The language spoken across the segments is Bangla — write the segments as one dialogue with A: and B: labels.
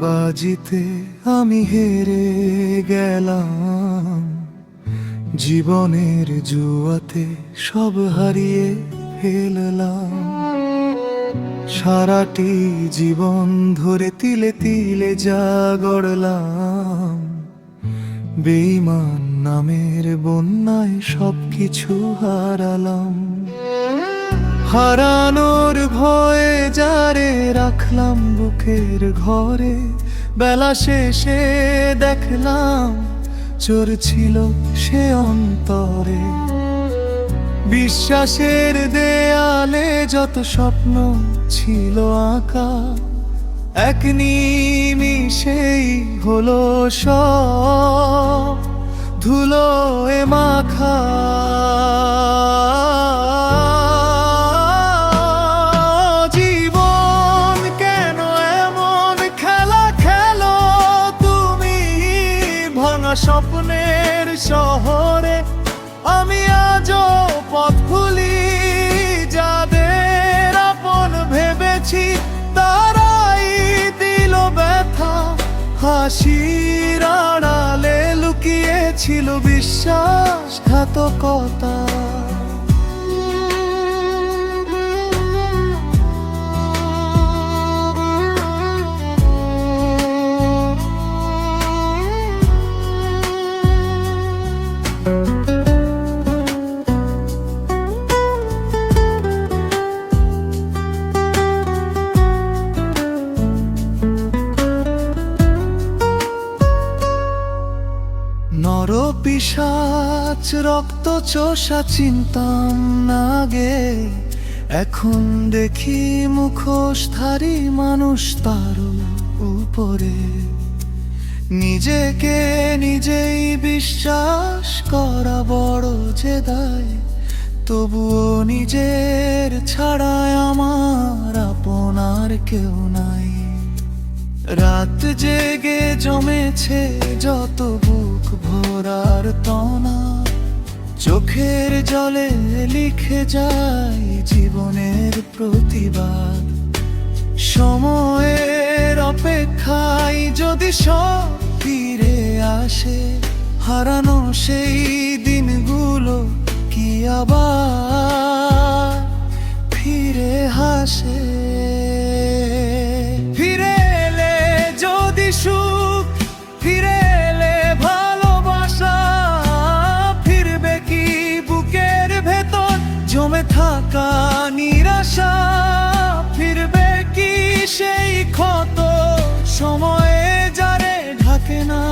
A: বাজিতে আমি হেরে গেলাম, জীবনের জুয়াতে সব হারিয়ে ফেললাম। সারাটি জীবন ধরে তিলে তিলে যা গড়লাম, বেঈমান নামের বন্যায় সবকিছু হারালাম। হারানোর ভয়ে যারে রাখলাম বুকের ঘরে, বেলা শেষে দেখলাম চোর ছিল সে অন্তরে। বিশ্বাসের দেয়ালে যত স্বপ্ন ছিল আঁকা, এক নিমিষেই হলো সব ধুলোয় মাখা। জীবন কেন এমন খেলা খেলো তুমি ভাঙা স্বপ্নের শহরে? আমি আজও পথ ভুলি, যাদের আপন ভেবেছি তারাই দিল ব্যথা। হাসির আড়ালে লুকিয়েছিল বিশ্বাসঘাতকতা। নরপিশাচ রক্ত চোষা চিনতাম না গে, এখন দেখি মুখোশধারী মানুষ তার উপরে। নিজেকে নিজেই বিশ্বাস করা বড় যে দায়, তবুও নিজের ছাড়ায় আমার আপনার কেউ নাই। রাত জেগে জমেছে যত বুক ভরার তনা, চোখের জলে লিখে যায় জীবনের প্রতিবাদ। সময়ের অপেক্ষায় যদি সব ফিরে আসে, হারানো সেই দিনগুলো কি আবার ফিরে হাসে? সুখ ফিরে এলে ভালোবাসা ফিরবে কি বুকের ভেতর জমে থাকা নিরাশা? ফিরবে কি সেই ক্ষত সময়ে যারে ঢাকে না?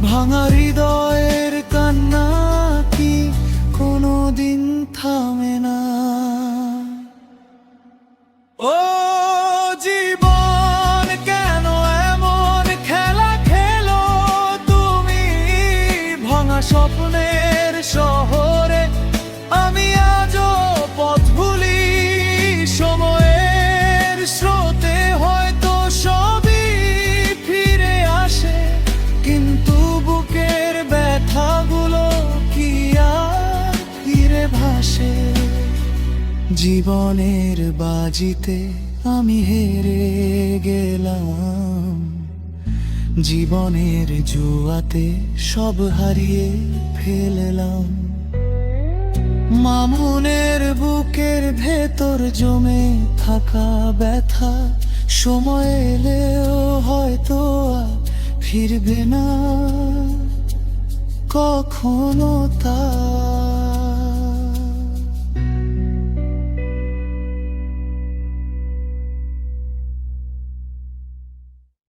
A: ভাঙা হৃদয়ের কান্না কি কোনোদিন থামে না? ও জীবন কেন স্বপ্নের শহরে? আমি আজও পথ ভুলি, সময়ের স্রোতে হয়তো সবই ফিরে আসে, কিন্তু বুকের ব্যথাগুলো কি আর ফিরে ভাসে? জীবনের বাজিতে আমি হেরে গেলাম, জীবনের জুয়াতে সব হারিয়ে ফেললাম। মামুনের বুকের ভেতর জমে থাকা ব্যথা, সময় এলেও হয়তো আর ফিরবে না কখনো তা।